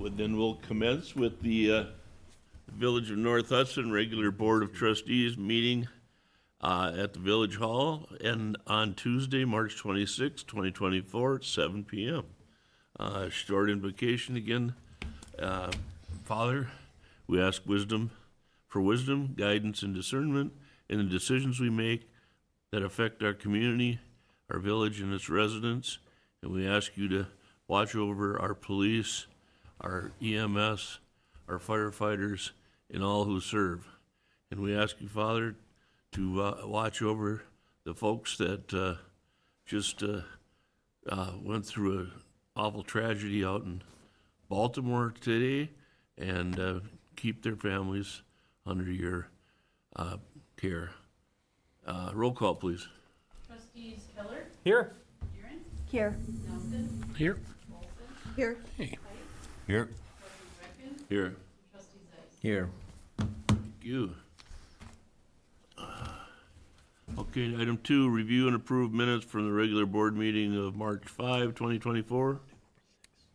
Then we'll commence with the Village of North Hudson regular Board of Trustees meeting at the Village Hall and on Tuesday, March 26, 2024 at 7 p.m. Short invocation again. Father, we ask for wisdom, guidance, and discernment in the decisions we make that affect our community, our village, and its residents. And we ask you to watch over our police, our EMS, our firefighters, and all who serve. And we ask you, Father, to watch over the folks that just went through an awful tragedy out in Baltimore today, and keep their families under your care. Roll call, please. Trustees Keller, Here. Aaron, Here. Nelson, Here. Olson, Here. Height, Here. Trustee Brecken, Here. Trustee Zeiss. Here. Thank you. Okay, item 2, review and approve minutes from the regular board meeting of March 5, 2024.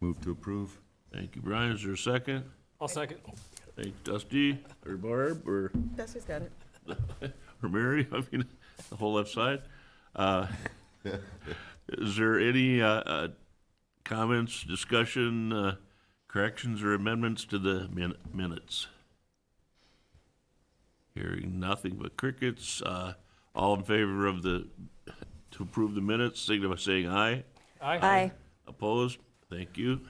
Move to approve. Thank you, Brian. Is there a second? I'll second. Thank you, Dusty, or Barb, or Dusty's got it. or Mary, I mean, the whole left side. Is there any comments, discussion, corrections, or amendments to the minutes? Hearing nothing but crickets. All in favor of to approve the minutes, signify by saying aye. Aye. Opposed? Thank you.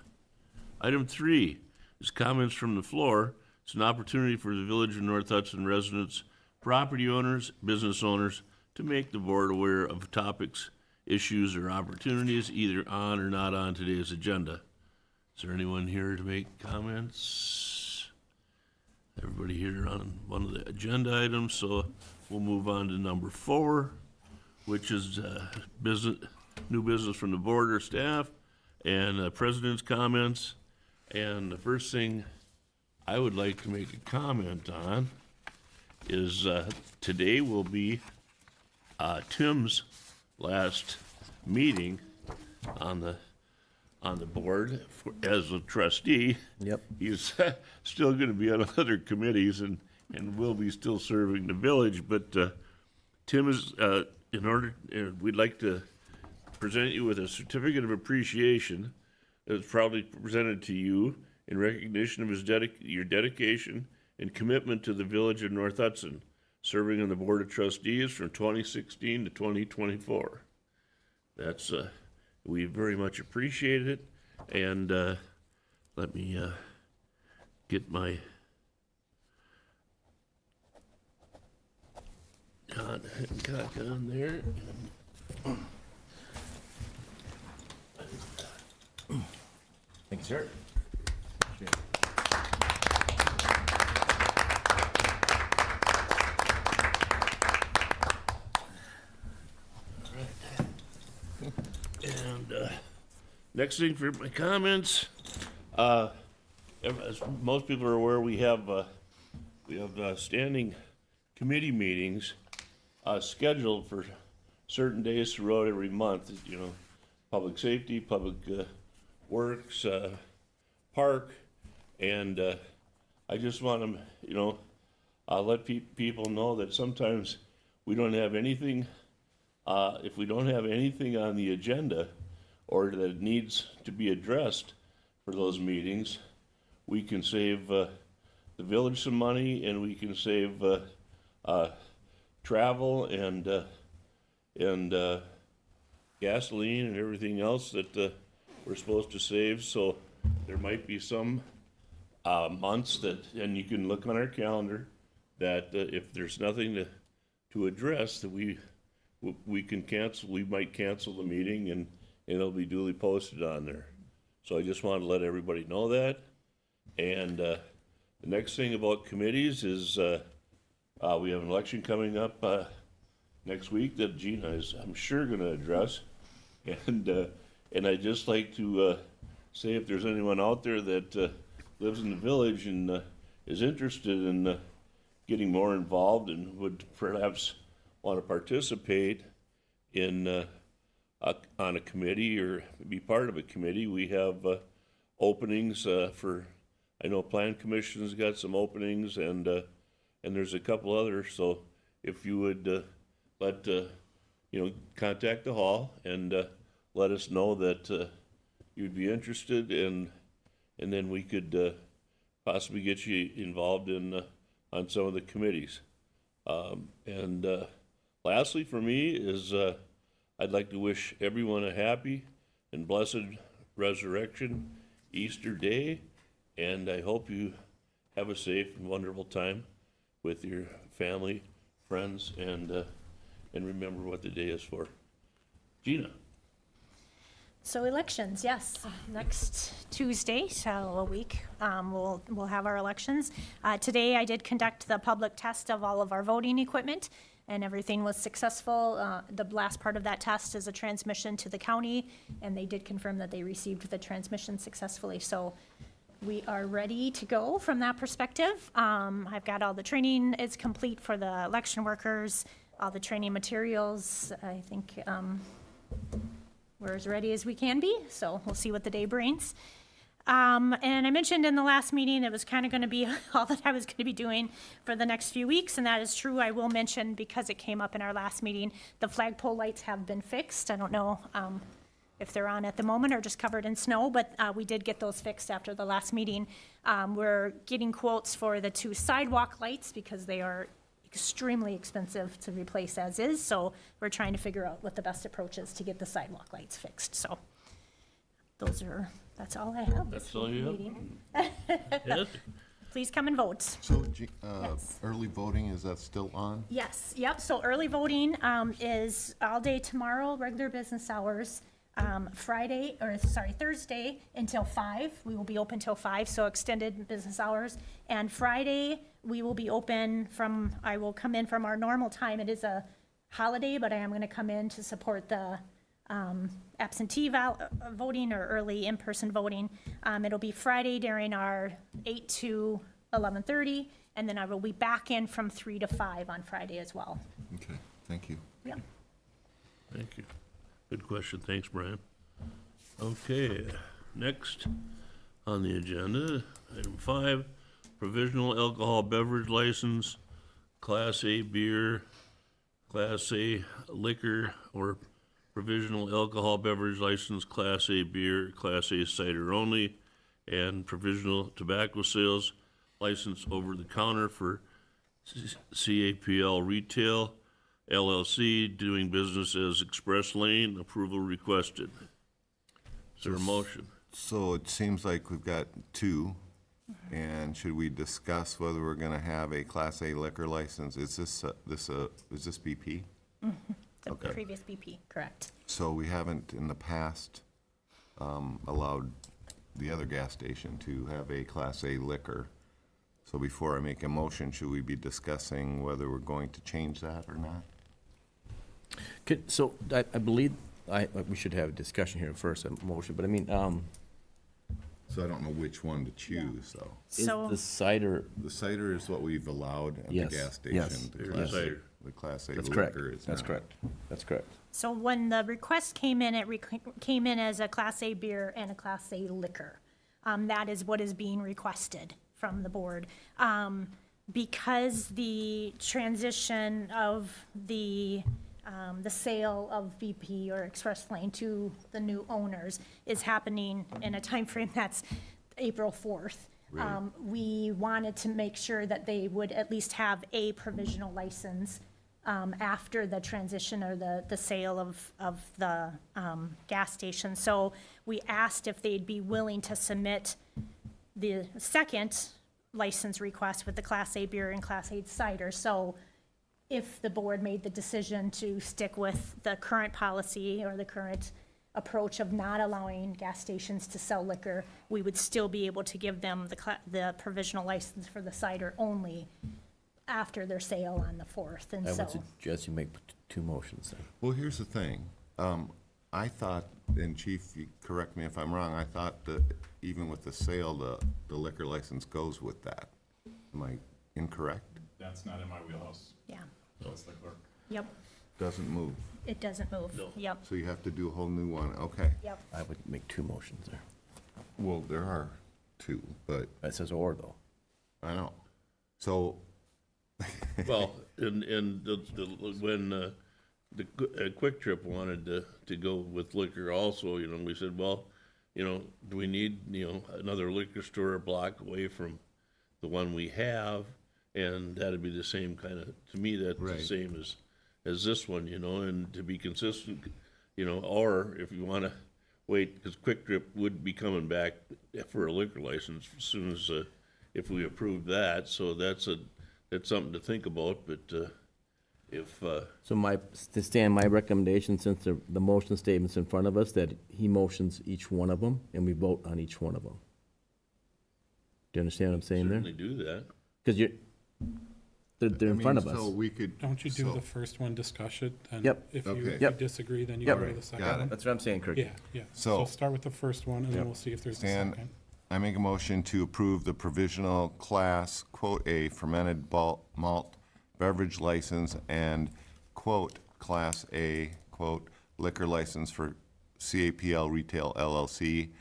Item 3 is comments from the floor. It's an opportunity for the Village of North Hudson residents, property owners, business owners to make the board aware of topics, issues, or opportunities either on or not on today's agenda. Is there anyone here to make comments? Everybody here on one of the agenda items, so we'll move on to number 4, which is new business from the board or staff, and president's comments. And the first thing I would like to make a comment on is today will be Tim's last meeting on the board as a trustee. Yep. He's still going to be on other committees and will be still serving the village. But Tim is we'd like to present you with a certificate of appreciation that's proudly presented to you in recognition of his your dedication and commitment to the Village of North Hudson, serving on the Board of Trustees from 2016 to 2024. That's we very much appreciate it, and let me get my cock on there. Thank you, sir. And next thing for my comments, as most people are aware, we have standing committee meetings scheduled for certain days throughout every month. You know, public safety, public works, park, and I just want to, let people know that sometimes we don't have anything. If we don't have anything on the agenda or that needs to be addressed for those meetings, we can save the village some money, and we can save travel and gasoline and everything else that we're supposed to save. So there might be some months that, and you can look on our calendar, that if there's nothing to address, that we can cancel. We might cancel the meeting, and it'll be duly posted on there. So I just wanted to let everybody know that. And the next thing about committees is we have an election coming up next week that Gina is, I'm sure, going to address. And I'd just like to say, if there's anyone out there that lives in the village and is interested in getting more involved and would perhaps want to participate in on a committee or be part of a committee, we have openings for, I know Plan Commission's got some openings, and there's a couple others, so if you would contact the hall and let us know that you'd be interested, and then we could possibly get you involved in on some of the committees. And lastly, for me, is I'd like to wish everyone a happy and blessed resurrection Easter day, and I hope you have a safe and wonderful time with your family, friends, and remember what the day is for. Gina? So elections, yes. Next Tuesday, so a week, we'll have our elections. Today, I did conduct the public test of all of our voting equipment, and everything was successful. The last part of that test is a transmission to the county, and they did confirm that they received the transmission successfully. So we are ready to go from that perspective. I've got all the training is complete for the election workers, all the training materials. I think we're as ready as we can be, so we'll see what the day brings. And I mentioned in the last meeting it was kind of going to be all that I was going to be doing for the next few weeks, and that is true. I will mention, because it came up in our last meeting, the flagpole lights have been fixed. I don't know if they're on at the moment or just covered in snow, but we did get those fixed after the last meeting. We're getting quotes for the 2 sidewalk lights because they are extremely expensive to replace as is, so we're trying to figure out what the best approach is to get the sidewalk lights fixed. So that's all I have. That's all you have? Meeting. Yes? Please come and vote. So, Yes. early voting, is that still on? Yes, yep, so early voting is all day tomorrow, regular business hours. Thursday until 5. We will be open till 5, so extended business hours. And Friday, we will be open I will come in from our normal time. It is a holiday, but I am gonna come in to support the absentee voting or early in-person voting. It'll be Friday during our 8 to 11:30, and then I will be back in from 3 to 5 on Friday as well. Okay, thank you. Yep. Thank you. Good question. Thanks, Brian. Okay, next on the agenda, item 5, provisional alcohol beverage license, Class A beer, Class A liquor, or provisional alcohol beverage license, Class A beer, Class A cider only, and provisional tobacco sales license over the counter for CAPL Retail LLC, doing business as Express Lane. Approval requested. Is there a motion? So it seems like we've got 2, and should we discuss whether we're gonna have a Class A liquor license? Is this BP? The Okay. previous BP, correct. So we haven't in the past allowed the other gas station to have a Class A liquor. So before I make a motion, should we be discussing whether we're going to change that or not? So I believe we should have a discussion here first, a motion, but I mean, So I don't know which one to choose, though. is So, the cider, The cider is what we've allowed at the Yes, gas station. yes, The yes. Class A- Cider. The Class A that's correct, liquor is that's not. correct, that's correct. so when the request came in, came in as a Class A beer and a Class A liquor. That is what is being requested from the board. Because the transition of the sale of BP or Express Lane to the new owners is happening in a timeframe that's April 4th. Right. We wanted to make sure that they would at least have a provisional license after the transition or the sale of the gas station. So we asked if they'd be willing to submit the second license request with the Class A beer and Class A cider. So if the board made the decision to stick with the current policy or the current approach of not allowing gas stations to sell liquor, we would still be able to give them the provisional license for the cider only after their sale on the 4th, and I so. would suggest you make 2 motions then. Well, here's the thing. I thought, and Chief, you correct me if I'm wrong, I thought that even with the sale, the liquor license goes with that. Am I incorrect? That's not in my wheelhouse. Yeah, That's the clerk. yep, Doesn't move. it doesn't move. No. Yep, So you have to do a whole new one. Okay. yep. I would make 2 motions there. Well, there are two, but It says or, though. I know. So, Well, and when Quick Trip wanted to go with liquor also, you know, we said, well, you know, do we need, you know, another liquor store a block away from the one we have? And that'd be the same kind of, to me, that's the Right. same as this one, you know, and to be consistent, you know, or if you wanna wait, because Quick Trip would be coming back for a liquor license as soon as, if we approve that, so that's something to think about, but, if, So to stand my recommendation, since the motion statement's in front of us, that he motions each one of them, and we vote on each one of them. Do you understand what I'm saying there? certainly do that. Because they're I in front mean, of us. so we could. Don't you do so- the first one, discuss it? And Yep. if Okay. you if you Yep. disagree, then you Yep. go to the second Got it. one. That's what I'm saying, Kirk. Yeah, yeah. So- So start with the first one, and then we'll see if there's a Stan, second. I make a motion to approve the provisional class, quote, A fermented malt beverage license and, quote, class A, quote, liquor license for CAPL Retail LLC,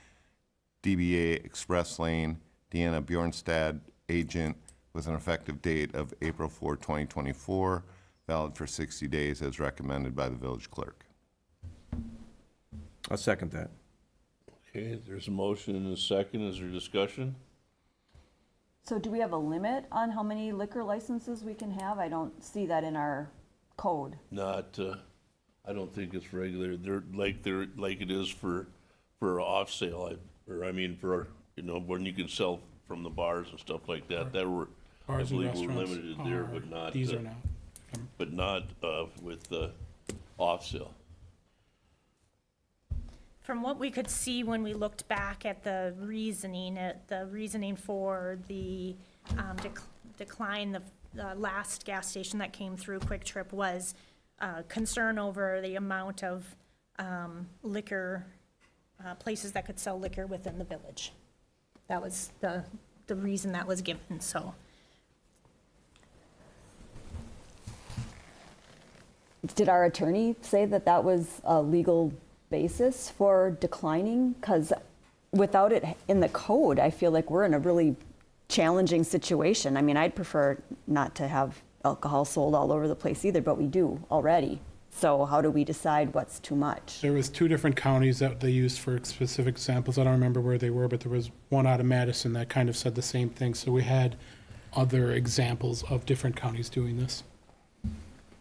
DBA Express Lane, Deanna Bjornstad, agent, with an effective date of April 4, 2024, valid for 60 days as recommended by the village clerk. I'll second that. Okay, there's a motion and a second, is there discussion? So do we have a limit on how many liquor licenses we can have? I don't see that in our code. Not, I don't think it's regular, they're like it is for off sale, I mean, for, you know, when you can sell from the bars and stuff like that, I Bars and believe we're restaurants limited there, are, but not, these are not. with, off sale. From what we could see when we looked back at the reasoning for the decline, the last gas station that came through Quick Trip was concern over the amount of liquor, places that could sell liquor within the village. That was the reason that was given, so. Did our attorney say that that was a legal basis for declining? Because without it in the code, I feel like we're in a really challenging situation. I mean, I'd prefer not to have alcohol sold all over the place either, but we do already. So how do we decide what's too much? There was two different counties that they used for specific samples. I don't remember where they were, but there was one out of Madison that kind of said the same thing. So we had other examples of different counties doing this.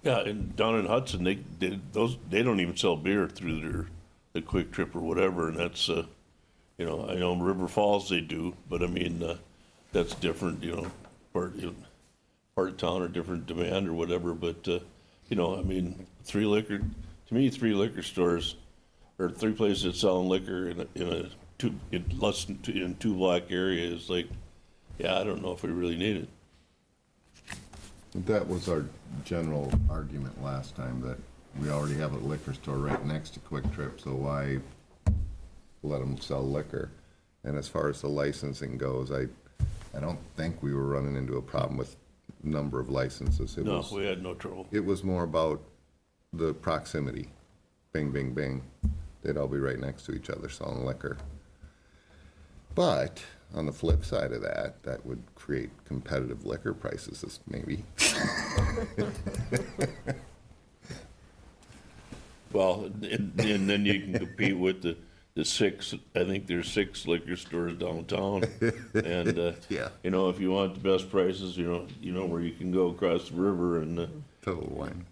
Yeah, and down in Hudson, they don't even sell beer through the Quick Trip or whatever, and that's, you know, I know River Falls they do, but I mean, that's different, you know, part of town or different demand or whatever, but, you know, I mean, three liquor stores, or three places that sell liquor in two block area is like, yeah, I don't know if we really need it. That was our general argument last time, that we already have a liquor store right next to Quick Trip, so why let them sell liquor? And as far as the licensing goes, I don't think we were running into a problem with number of licenses. No, we had no trouble. It was more about the proximity. Bing, bing, bing. They'd all be right next to each other selling liquor. But on the flip side of that, that would create competitive liquor prices, maybe. Well, and then you can compete with the six, I think there's 6 liquor stores downtown. And, Yeah. you know, if you want the best prices, you know where you can go across the river and, Total Wine.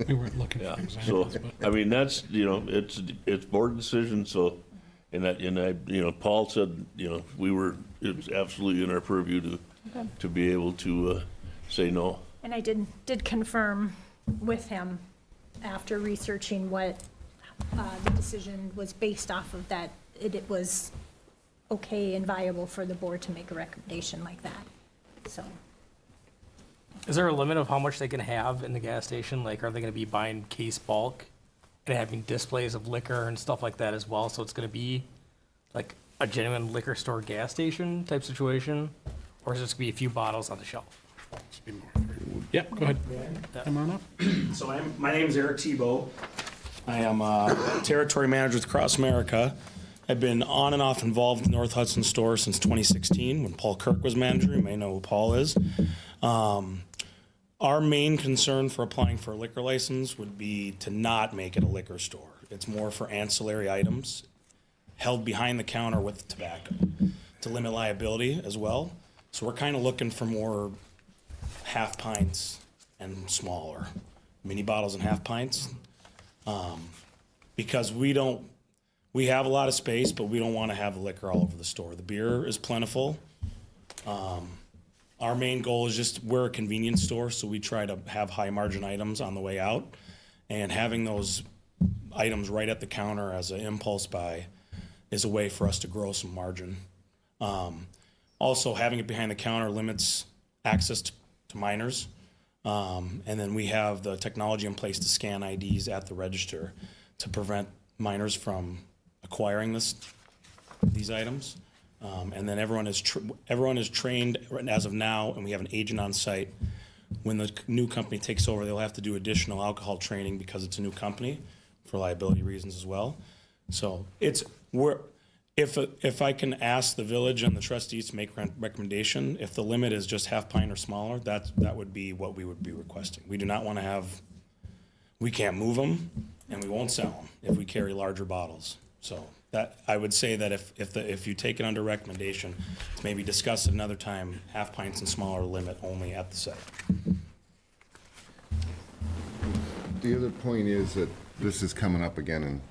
We weren't looking yeah. for So, examples, but I mean, that's, you know, it's board decision, so, and I, you know, Paul said, you know, it was absolutely in our purview to be able to, say no. And I did confirm with him after researching what the decision was based off of, that it was okay and viable for the board to make a recommendation like that, so. Is there a limit of how much they can have in the gas station? Like, are they gonna be buying case bulk and having displays of liquor and stuff like that as well? So it's gonna be like a genuine liquor store gas station type situation? Or is it just gonna be a few bottles on the shelf? yeah, go ahead. Come on up. So my name is Eric Tebow. I am Territory Manager with Cross America. I've been on and off involved in the North Hudson store since 2016 when Paul Kirk was manager. You may know who Paul is. Our main concern for applying for a liquor license would be to not make it a liquor store. It's more for ancillary items held behind the counter with tobacco to limit liability as well. So we're kind of looking for more half pints and smaller, mini bottles and half pints. Because we have a lot of space, but we don't want to have the liquor all over the store. The beer is plentiful. Our main goal is just, we're a convenience store, so we try to have high margin items on the way out. And having those items right at the counter as an impulse buy is a way for us to grow some margin. Also, having it behind the counter limits access to minors. And then we have the technology in place to scan IDs at the register to prevent minors from acquiring these items. And then everyone is trained as of now, and we have an agent on site. When the new company takes over, they'll have to do additional alcohol training because it's a new company for liability reasons as well. So if I can ask the village and the trustees to make recommendation, if the limit is just half pint or smaller, that would be what we would be requesting. We do not want to we can't move them, and we won't sell them if we carry larger bottles. So that, I would say that if you take it under recommendation, to maybe discuss it another time, half pints and smaller limit only at the site. The other point is that this is coming up again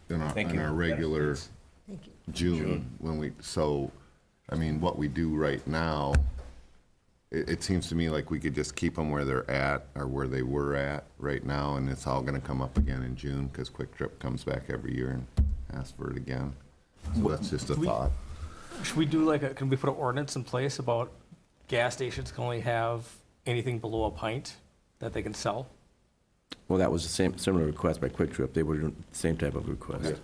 in our regular June, what we do right now, it seems to me like we could just keep them where they're at or where they were at right now, and it's all gonna come up again in June, because Quick Trip comes back every year and asks for it again. So that's just a thought. Should we do can we put an ordinance in place about gas stations can only have anything below a pint that they can sell? Well, that was the same, similar request by Quick Trip. They were doing the same type of request.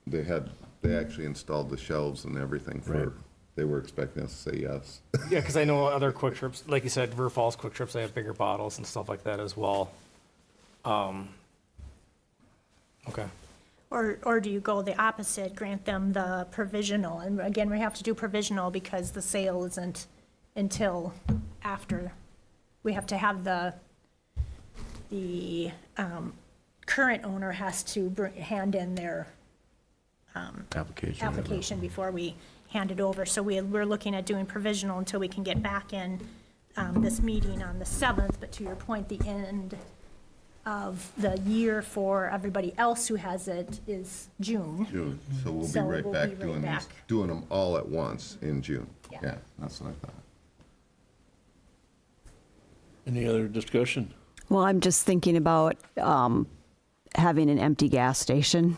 They actually installed the shelves and everything Right. they were expecting us to say yes. Yeah, because I know other Quick Trips, like you said, River Falls Quick Trips, they have bigger bottles and stuff like that as well. Okay. Or do you go the opposite, grant them the provisional? And again, we have to do provisional because the sale isn't until after. We have to have the current owner has to hand in their application before we hand it over. So we're looking at doing provisional until we can get back in this meeting on the 7th. But to your point, the end of the year for everybody else who has it is June. June, so we'll be So right we'll back be right doing these, back. doing them all at once in June. Yeah. Yeah, that's what I thought. Any other discussion? Well, I'm just thinking about having an empty gas station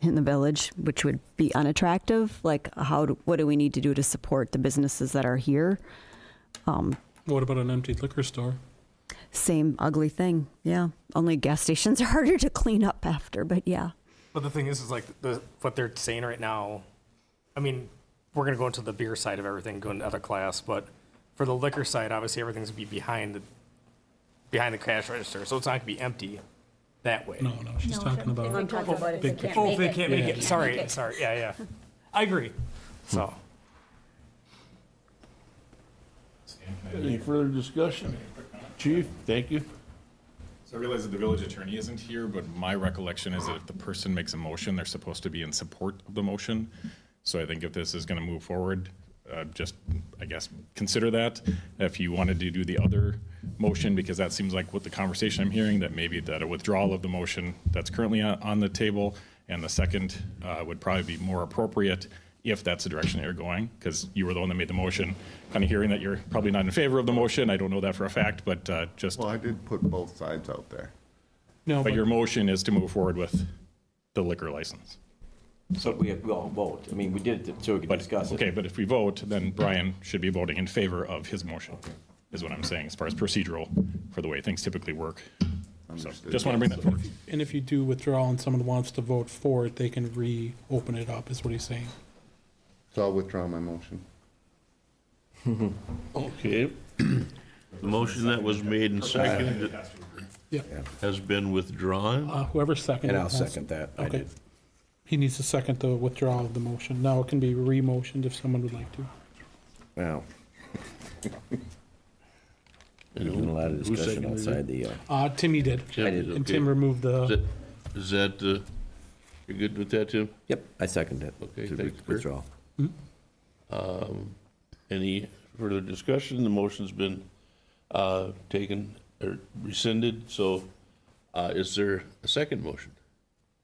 in the village, which would be unattractive. Like, what do we need to do to support the businesses that are here? What about an empty liquor store? Same ugly thing, yeah. Only gas stations are harder to clean up after, but yeah. But the thing is like what they're saying right now, I mean, we're going to go into the beer side of everything, go into other class, but for the liquor side, obviously everything's going to be behind the cash register, so it's not going to be empty that way. No, she's No, talking about. I'm talking about if Big they can't Oh, make if they it. can't make it. Yeah. Sorry, Make it. sorry. Yeah. I agree. So, Any further discussion? Chief, thank you. So I realize that the village attorney isn't here, but my recollection is that if the person makes a motion, they're supposed to be in support of the motion. So I think if this is going to move forward, just, I guess, consider that. If you wanted to do the other motion, because that seems like what the conversation I'm hearing, that maybe that a withdrawal of the motion that's currently on the table, and the second would probably be more appropriate if that's the direction that you're going, because you were the one that made the motion. Kind of hearing that you're probably not in favor of the motion. I don't know that for a fact, but just, Well, I did put both sides out there. No, but but your motion is to move forward with the liquor license. So we all vote. I mean, we did it so we could But, discuss it. okay, but if we vote, then Brian should be voting in favor of his motion, is what I'm saying, as far as procedural for the way things typically work. So Understood. just want to bring that forward. and if you do withdraw and someone wants to vote for it, they can reopen it up, is what he's saying. So I'll withdraw my motion. Okay. The motion that was made and seconded Yeah. has been withdrawn. Whoever seconded. And I'll has- second that. I Okay. did. He needs to second the withdrawal of the motion. Now it can be re-motioned if someone would like to. Wow. There's been a lot of Who discussion seconded outside it? the, Tim, did. Tim I did. did, And okay. Tim removed the, Is that, you're good with that, Tim? yep, I second it. Okay, to thanks, Kurt. withdraw. Any further discussion? The motion's been taken or rescinded, so is there a second motion?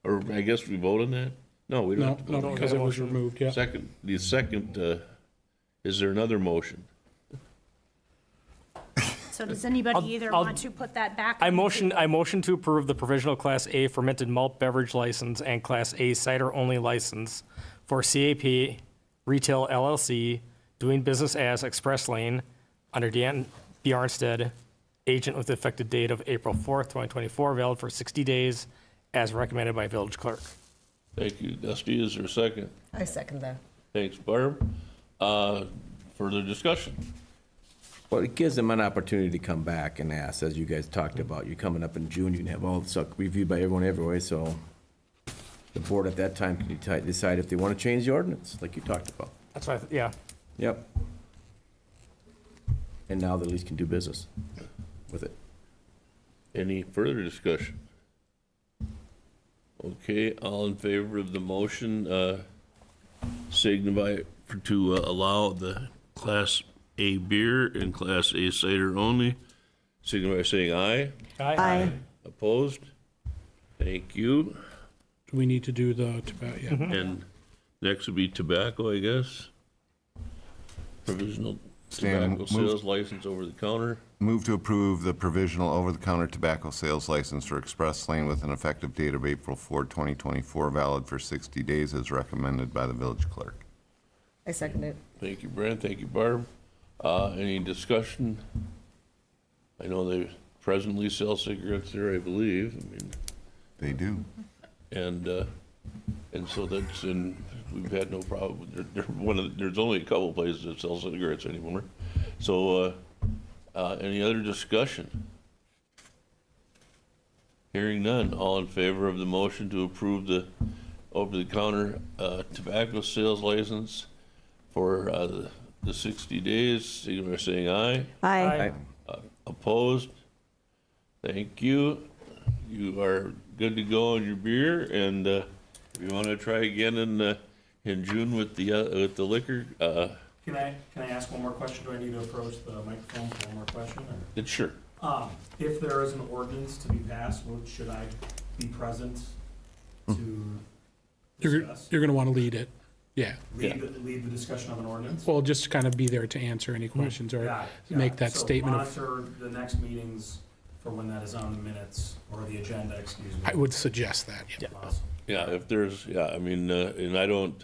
Or I guess we vote on that? No, we don't no, have to vote. no, because it was removed, yeah. Second, the second, is there another motion? So does anybody either I'll- want to put that back? I on the motion to approve the provisional Class A fermented malt beverage license and Class A cider-only license for CAP Retail LLC, doing business as Express Lane, under Dan Bjarnstedt, agent with effective date of April 4th, 2024, valid for 60 days, as recommended by village clerk. Thank you, Dusty. Is there a second? I second that. Thanks, Barb. Further discussion? Well, it gives them an opportunity to come back and ask, as you guys talked about. You're coming up in June, you can have all the stuff reviewed by everyone everywhere, so the board at that time can decide if they want to change the ordinance, like you talked about. That's why, yeah. Yep. And now they at least can do business with it. Any further discussion? Okay, all in favor of the motion, signify to allow the Class A beer and Class A cider only, signify by saying aye. Aye. Opposed? Thank you. Do we need to do the tobacco? Yeah. And next would be tobacco, I guess. Provisional Stan, tobacco move- sales license over the counter. Move to approve the provisional over-the-counter tobacco sales license for Express Lane with an effective date of April 4, 2024, valid for 60 days as recommended by the village clerk. I second it. Thank you, Brent. Thank you, Barb. Any discussion? I know they presently sell cigarettes there, I believe. I mean, They do. and so that's, and we've had no problem. There's only a couple places that sell cigarettes anymore. So, any other discussion? Hearing none. All in favor of the motion to approve the over-the-counter tobacco sales license for the 60 days, signify by saying aye. Aye. Opposed? Thank you. You are good to go on your beer, and if you want to try again in June with the liquor, Can I ask one more question? Do I need to approach the microphone for one more question? it's sure. If there is an ordinance to be passed, should I be present to You're discuss? going to want to lead it. Yeah. Yeah. Lead the discussion of an ordinance? Well, just kind of be there to answer any questions or Got it, make got it. that statement of, So monitor the next meetings for when that is on the minutes, or the agenda, excuse me. I would suggest that. Yeah. Awesome. Yeah, if there's, yeah, I mean, and I don't,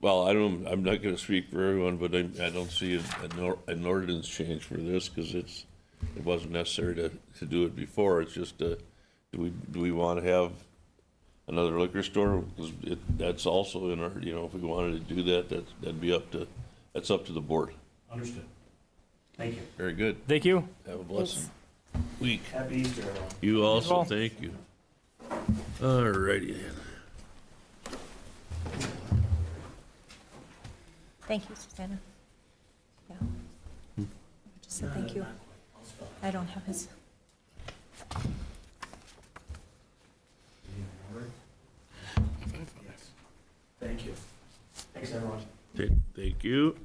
well, I'm not going to speak for everyone, but I don't see an ordinance change for this because it wasn't necessary to do it before. It's just, do we want to have another liquor store? Because that's also in our, if we wanted to do that, that'd be that's up to the board. Understood. Thank you. Very good. Thank you. Have a blessed week. Happy Easter, everyone. You also, well. thank you. All righty then. Thank you, Susanna. Yeah. Just said thank you. I don't have his. Thank you. Thanks, everyone. Thank you.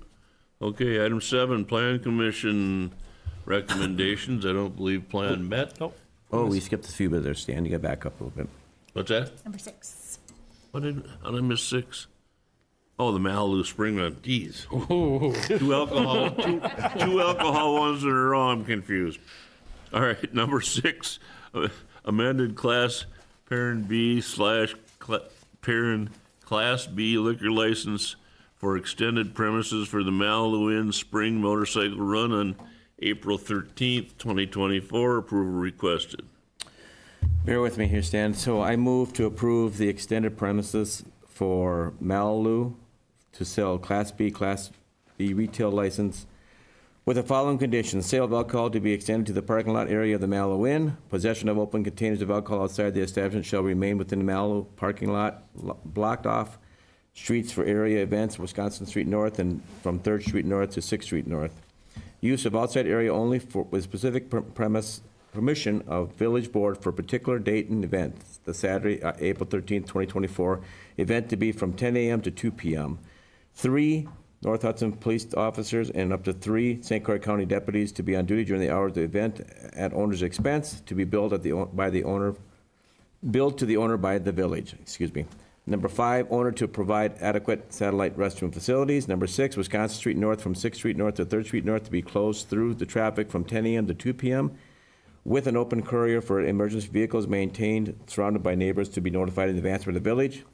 Okay, item 7, Plan Commission recommendations. I don't believe plan met. Nope. Oh, we skipped a few bits there, Stan. You got back up a little bit. What's that? Number 6. How did I miss 6? Oh, the Malibu Spring Run. Geez. Ooh. Two alcohol ones in a row. I'm confused. All right, number 6, amended Class Parent B / Parent Class B liquor license for extended premises for the Malibu Inn Spring Motorcycle Run on April 13th, 2024. Approval requested. Bear with me here, Stan. So I move to approve the extended premises for Malibu to sell Class B retail license with the following conditions: sale of alcohol to be extended to the parking lot area of the Mallow Inn. Possession of open containers of alcohol outside the establishment shall remain within the Mallow parking lot, blocked off streets for area events, Wisconsin Street North, and from 3rd Street North to 6th Street North. Use of outside area only with specific permission of village board for particular date and event. The Saturday, April 13th, 2024, event to be from 10 a.m. to 2 p.m. 3 North Hudson police officers and up to 3 St. Croix County deputies to be on duty during the hours of the event at owner's expense, to be billed to the owner by the village. Excuse me. Number 5, owner to provide adequate satellite restroom facilities. Number 6, Wisconsin Street North from 6th Street North to 3rd Street North to be closed through the traffic from 10 a.m. to 2 p.m. with an open courier for emergency vehicles maintained, surrounded by neighbors to be notified in advance by the village.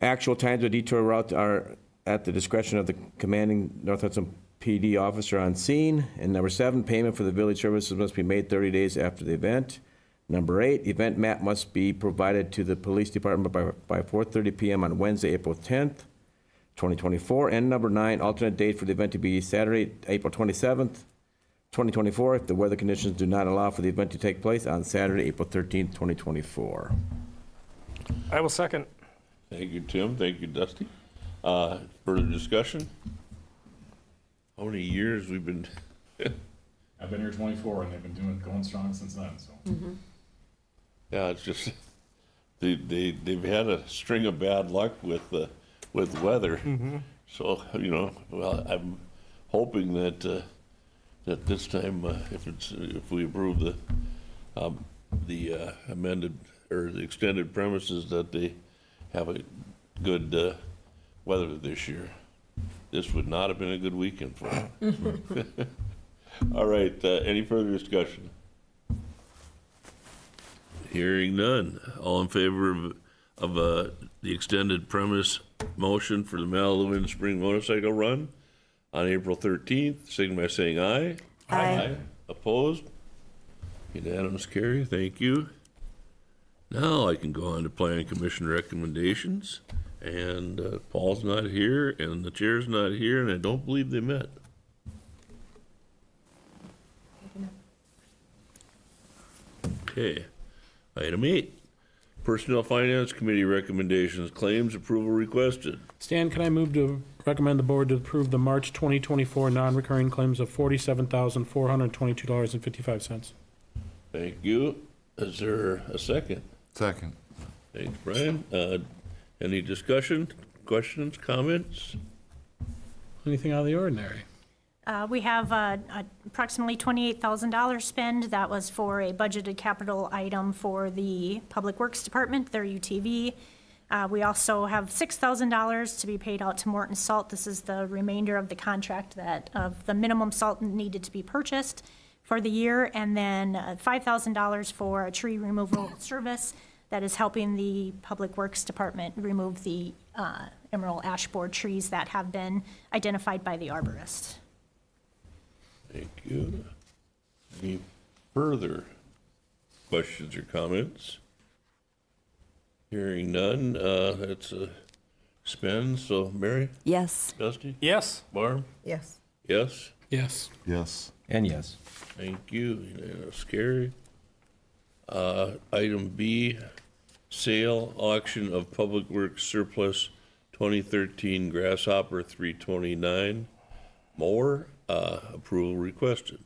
Actual times of detour route are at the discretion of the commanding North Hudson PD officer on scene. And number 7, payment for the village services must be made 30 days after the event. Number 8, event map must be provided to the police department by 4:30 p.m. on Wednesday, April 10th, 2024. And number 9, alternate date for the event to be Saturday, April 27th, 2024, if the weather conditions do not allow for the event to take place on Saturday, April 13th, 2024. I will second. Thank you, Tim. Thank you, Dusty. Further discussion? How many years we've been, I've been here 24 and they've been going strong since then, so. yeah, it's just, they've had a string of bad luck with weather. So, well, I'm hoping that this time, if we approve the amended or the extended premises, that they have a good weather this year. This would not have been a good weekend for them. All right, any further discussion? Hearing none. All in favor of the extended premise motion for the Malibu Spring Motorcycle Run on April 13th, signify by saying aye. Aye. Opposed? Unanimous carry. Thank you. Now I can go on to Planning Commission recommendations. And Paul's not here, and the chair's not here, and I don't believe they met. Okay. Item 8, Personnel Finance Committee recommendations, claims approval requested. Stan, can I move to recommend the board to approve the March 2024 non-recurring claims of $47,422.55? Thank you. Is there a second? Second. Thanks, Brian. Any discussion, questions, comments? Anything out of the ordinary? We have approximately $28,000 spend. That was for a budgeted capital item for the Public Works Department, their UTV. We also have $6,000 to be paid out to Morton Salt. This is the remainder of the contract of the minimum salt needed to be purchased for the year. And then $5,000 for a tree removal service that is helping the Public Works Department remove the emerald ash borer trees that have been identified by the arborist. Thank you. Any further questions or comments? Hearing none, that's a spend. So, Mary, Yes. Dusty, Yes. Barb? Yes. Yes? Yes. Yes. And yes. Thank you. Scary. Item B, sale auction of Public Works surplus 2013 Grasshopper 329 mower, approval requested.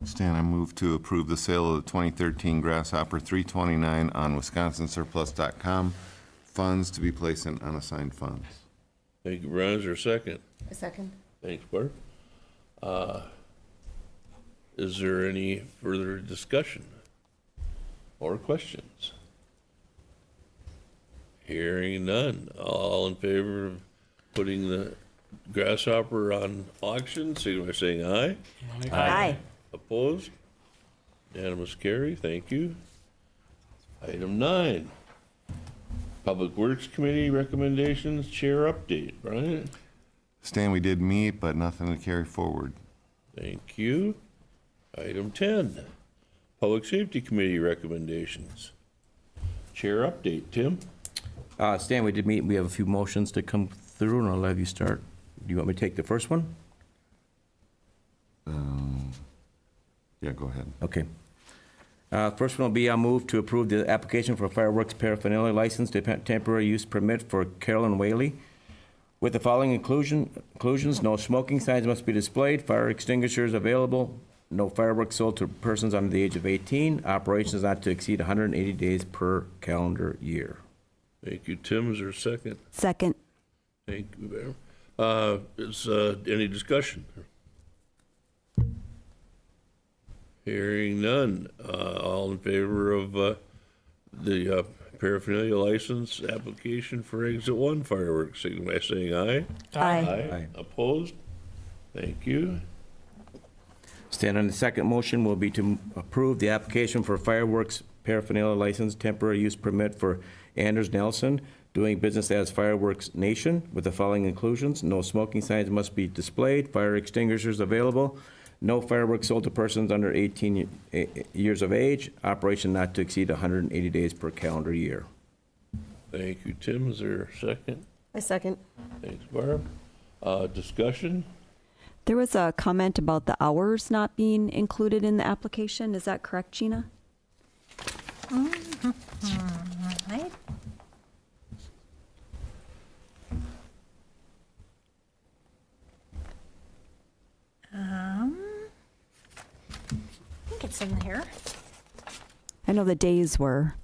Stan, I move to approve the sale of the 2013 Grasshopper 329 on wisconsinsurplus.com. Funds to be placed in unassigned funds. Thank you, Brian. Is there a second? A second. Thanks, Bart. Is there any further discussion or questions? Hearing none. All in favor of putting the Grasshopper on auction, signify by saying aye. Aye. Opposed? Unanimous carry. Thank you. Item 9, Public Works Committee recommendations, chair update. Brian? Stan, we did meet, but nothing to carry forward. Thank you. Item 10, Public Safety Committee recommendations. Chair update, Tim? Stan, we did meet, we have a few motions to come through, and I'll have you start. Do you want me to take the first one? Yeah, go ahead. Okay. First one will be, I'll move to approve the application for fireworks paraphernalia license to temporary use permit for Carolyn Whaley. With the following inclusions, no smoking signs must be displayed, fire extinguishers available, no fireworks sold to persons under the age of 18, operations not to exceed 180 days per calendar year. Thank you, Tim. Is there a second? Second. Thank you, Bear. Is any discussion? Hearing none. All in favor of the paraphernalia license application for Exit 1 fireworks, signify by saying aye. Aye. Aye. Opposed? Thank you. Stand on the second motion will be to approve the application for fireworks paraphernalia license temporary use permit for Anders Nelson, doing business as Fireworks Nation, with the following inclusions: no smoking signs must be displayed, fire extinguishers available, no fireworks sold to persons under 18 years of age, operation not to exceed 180 days per calendar year. Thank you, Tim. Is there a second? I second. Thanks, Barb. Discussion? There was a comment about the hours not being included in the application. Is that correct, Gina? Right? I think it's in here. I know the days were.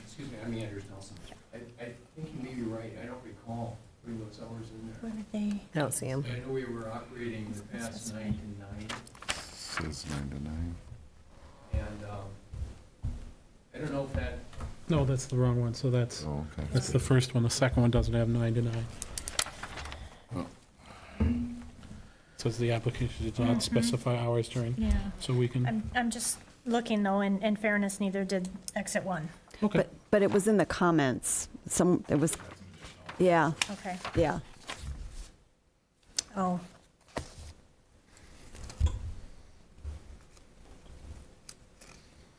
Excuse me, I'm Anders Nelson. I think you may be right, I don't recall putting those hours in there. What are they? I don't see him. I know we were operating the past 9 to 9, Says 9 to 9. and I don't know if that, No, that's the wrong one, so that's Oh, okay. the first one. The second one doesn't have 9 to 9. Says the application did not specify hours during, Yeah. so we can, I'm just looking though, and in fairness, neither did Exit 1. okay. But it was in the comments. It was, yeah, Okay. yeah. Oh.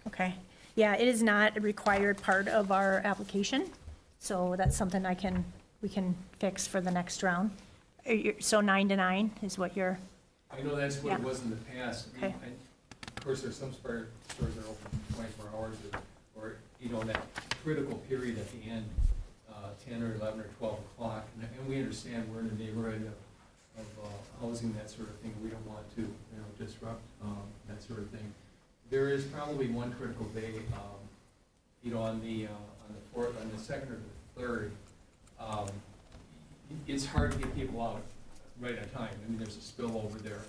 Okay. Yeah, it is not a required part of our application, so that's something we can fix for the next round. So 9 to 9 is what you're, I know that's what it Yeah. was in the past. Okay. Of course, there's some stores that are open 24 hours, or, you know, that critical period at the end, 10 or 11 or 12 o'clock, and we understand we're in a neighborhood of housing, that sort of thing. We don't want to, disrupt that sort of thing. There is probably one critical day, on the fourth, on the second or the third. It's hard to get people out right on time. I mean, there's a spillover there.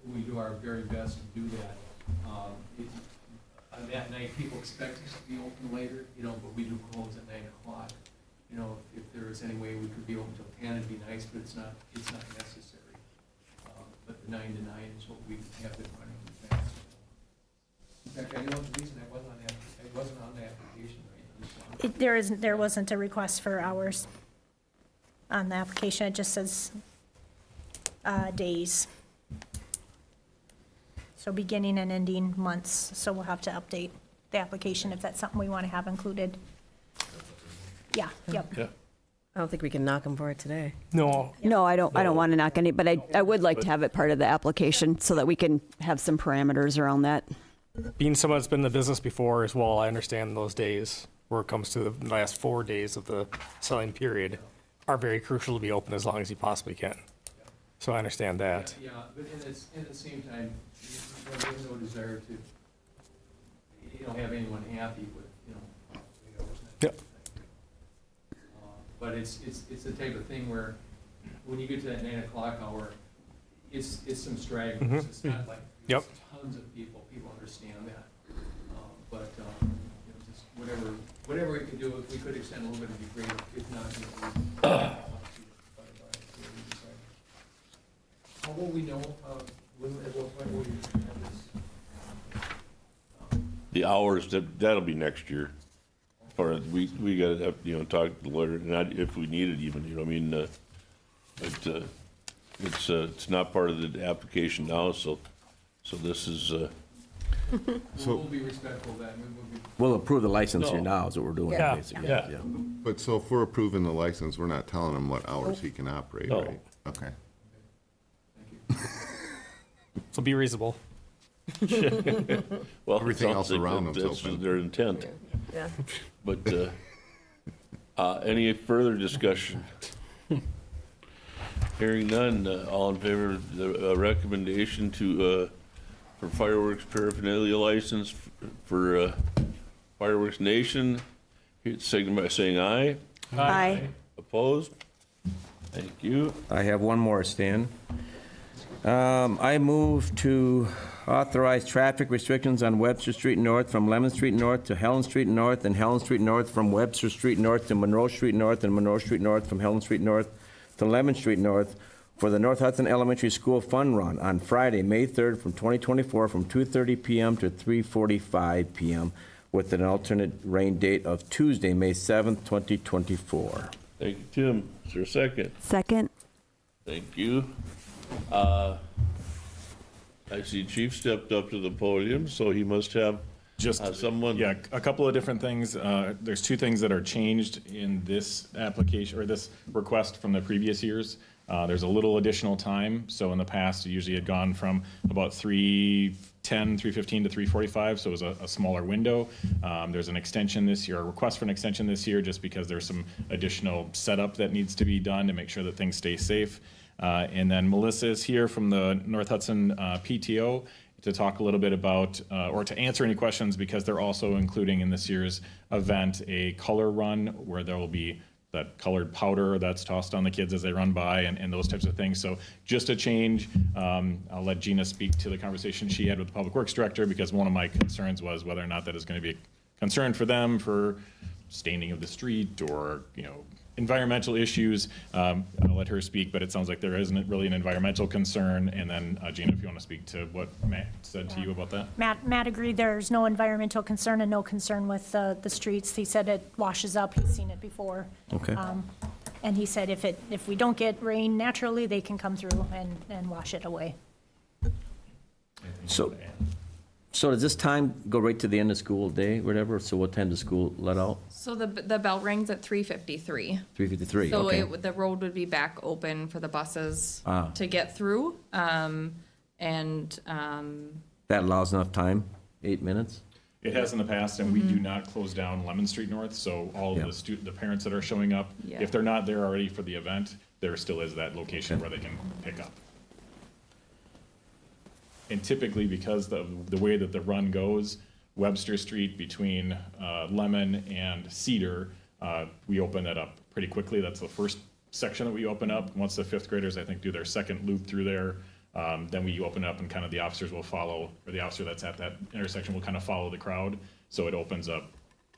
We do our very best to do that. On that night, people expect us to be open later, but we do close at 9 o'clock. If there is any way we could be open till 10, it'd be nice, but it's not necessary. But the 9 to 9 is what we have been running in the past. In fact, I know the reason I wasn't on the application, right? there wasn't a request for hours on the application. It just says days. So beginning and ending months, so we'll have to update the application if that's something we want to have included. Yeah, yep. Yeah. I don't think we can knock him for it today. No, No, I don't want to knock any, but I would like to have it part of the application so that we can have some parameters around that. being someone that's been in the business before as well, I understand those days where it comes to the last 4 days of the selling period are very crucial to be open as long as you possibly can. So I understand that. Yeah, but at the same time, there's no desire to, have anyone happy with, Yep. But it's the type of thing where, when you get to that 9 o'clock hour, it's some stragglers. It's not like Yep. tons of people understand that. But, just whatever we could do, if we could extend a little bit, it'd be great. If not, how will we know, at what point will we have this? The hours, that'll be next year. Or we gotta have, talk to the lawyer, not if we need it even, it's not part of the application now, so this is, So- We'll be respectful of that, and we will be We'll approve the license here No. now, is what we're doing, Yeah. basically. Yeah. But so if we're approving the license, we're not telling him what hours he can operate, No. right? Okay. So be reasonable. Well, Everything it else sounds like around them's that's open. their intent. Yeah. But, any further discussion? Hearing none, all in favor of the recommendation to, for fireworks paraphernalia license for Fireworks Nation, signify by saying aye. Aye. Opposed? Thank you. I have one more, Stan. I move to authorize traffic restrictions on Webster Street North from Lemon Street North to Helen Street North, and Helen Street North from Webster Street North to Monroe Street North, and Monroe Street North from Helen Street North to Lemon Street North for the North Hudson Elementary School Fun Run on Friday, May 3rd, from 2024, from 2:30 PM to 3:45 PM, with an alternate rain date of Tuesday, May 7th, 2024. Thank you, Tim. Is there a second? Second. Thank you. I see Chief stepped up to the podium, so he must have Just, someone. yeah, a couple of different things. There's two things that are changed in this application, or this request from the previous years. There's a little additional time. So in the past, it usually had gone from about 3:10, 3:15 to 3:45, so it was a smaller window. There's an extension this year, a request for an extension this year, just because there's some additional setup that needs to be done to make sure that things stay safe. And then Melissa is here from the North Hudson PTO to talk a little bit about, or to answer any questions, because they're also including in this year's event a color run where there will be that colored powder that's tossed on the kids as they run by, and those types of things. So just a change. I'll let Gina speak to the conversation she had with the Public Works Director, because one of my concerns was whether or not that is going to be a concern for them for staining of the street or, environmental issues. I'll let her speak, but it sounds like there isn't really an environmental concern. And then Gina, if you want to speak to what Matt said to you about that. Matt agreed there's no environmental concern and no concern with the streets. He said it washes up. He's seen it before. Okay. And he said if we don't get rain naturally, they can come through and wash it away. So does this time go right to the end of school day, whatever? So what time does school let out? So the bell rings at 3:53. 3:53, So okay. the road would be back open for the buses Ah. to get through. And That allows enough time, 8 minutes? It has in the past, and we do not close down Lemon Street North, so all Yeah. of the parents that are showing up, Yeah. if they're not there already for the event, there still is that location Okay. where they can pick up. And typically, because the way that the run goes, Webster Street between Lemon and Cedar, we open that up pretty quickly. That's the first section that we open up. Once the fifth graders, I think, do their second loop through there, then we open up and kind of the officers will follow, or the officer that's at that intersection will kind of follow the crowd. So it opens up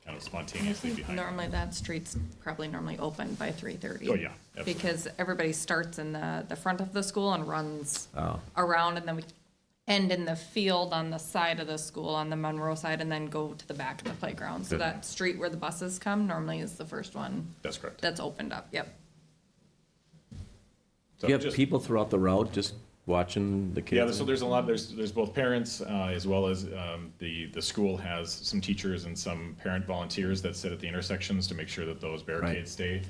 kind of spontaneously behind. normally that street's probably normally open by 3:30. Oh, yeah, absolutely. Because everybody starts in the front of the school and runs Oh. around, and then we end in the field on the side of the school, on the Monroe side, and then go to the back of the playground. So Good. that street where the buses come normally is the first one That's correct. that's opened up, yep. So Do you have just- people throughout the route just watching the kids? Yeah, so there's a lot, there's both parents, as well as the school has some teachers and some parent volunteers that sit at the intersections to make sure that those barricades stay.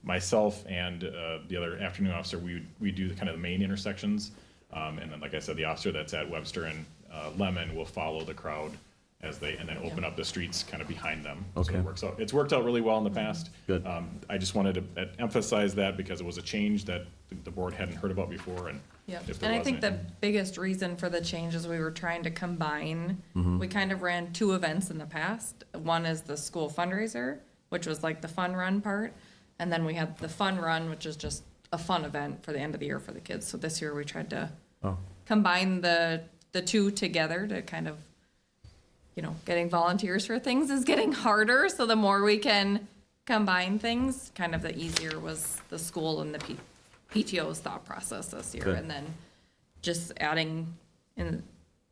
Myself and the other afternoon officer, we do the kind of the main intersections. And then, like I said, the officer that's at Webster and Lemon will follow the crowd and then open up the streets kind of behind them. So Okay. it's worked out really well in the past. Good. I just wanted to emphasize that because it was a change that the board hadn't heard about before, and Yeah, if there and I think the wasn't. biggest reason for the change is we were trying to combine, we kind of ran two events in the past. One is the school fundraiser, which was like the fun run part, and then we had the fun run, which is just a fun event for the end of the year for the kids. So this year we tried to combine the two together to kind of, getting volunteers for things is getting harder. So the more we can combine things, kind of the easier was the school and the PTO's thought process this year. Good. And then just adding and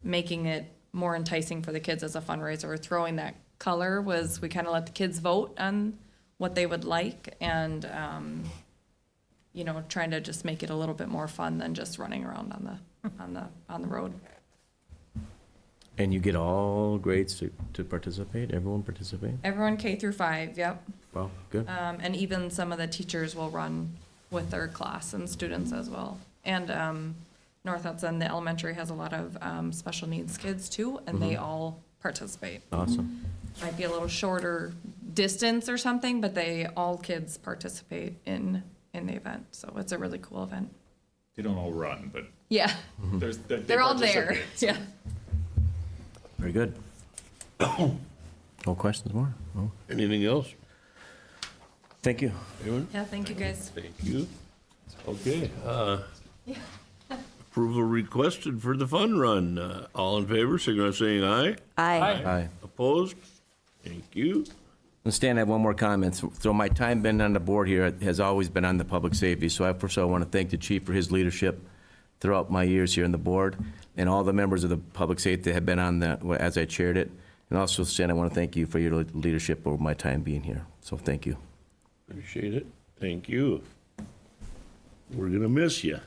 making it more enticing for the kids as a fundraiser, or throwing that color was, we kind of let the kids vote on what they would like, and, trying to just make it a little bit more fun than just running around on the road. And you get all grades to participate? Everyone participate? Everyone K through 5, yep. Well, good. And even some of the teachers will run with their class and students as well. And North Hudson, the elementary, has a lot of special needs kids too, and they all participate. Awesome. Might be a little shorter distance or something, but all kids participate in the event. So it's a really cool event. They don't all run, but Yeah, they're all there. participate, so. Yeah. Very good. No questions more? No? Anything else? Thank you. Anyone? Yeah, thank you guys. Thank you. Okay, approval requested for the fun run. All in favor, signify by saying aye. Aye. Opposed? Thank you. And Stan, I have one more comment. So my time been on the board here has always been on the public safety. So I first of all want to thank the chief for his leadership throughout my years here on the board, and all the members of the public safety that have been on that as I chaired it. And also, Stan, I want to thank you for your leadership over my time being here. So thank you. Appreciate it. Thank you. We're gonna miss you.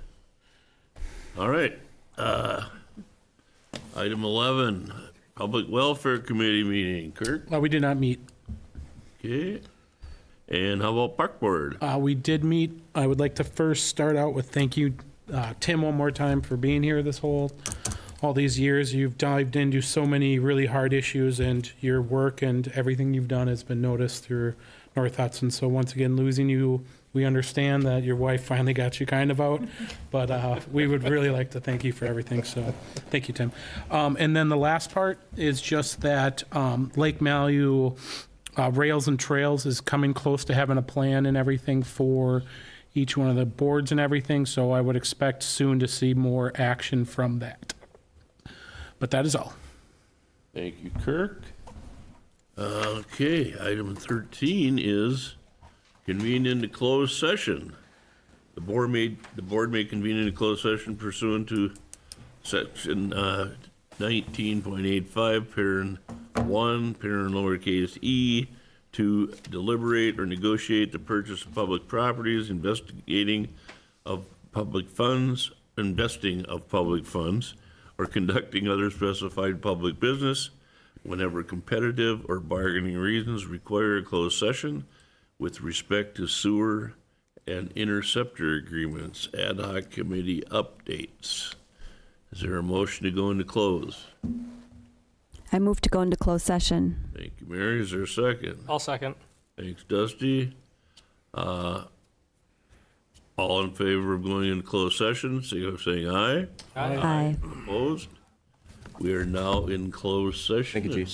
All right. Item 11, Public Welfare Committee meeting. Kirk? We did not meet. Okay. And how about Park Board? We did meet. I would like to first start out with thank you, Tim, one more time for being here all these years. You've dived into so many really hard issues, and your work and everything you've done has been noticed through North Hudson. So once again, losing you, we understand that your wife finally got you kind of out, but we would really like to thank you for everything. So thank you, Tim. And then the last part is just that Lake Malu Rails and Trails is coming close to having a plan and everything for each one of the boards and everything. So I would expect soon to see more action from that. But that is all. Thank you, Kirk. Okay, item 13 is convene into closed session. The board may convene into closed session pursuant to section 19.85, parent 1, parent lowercase e, to deliberate or negotiate the purchase of public properties, investing of public funds, or conducting other specified public business whenever competitive or bargaining reasons require a closed session with respect to sewer and interceptor agreements, ad hoc committee updates. Is there a motion to go into close? I move to go into closed session. Thank you, Mary. Is there a second? I'll second. Thanks, Dusty. All in favor of going into closed session, signify by saying aye. Aye. Opposed? We are now in closed session. Thank you, Chief. at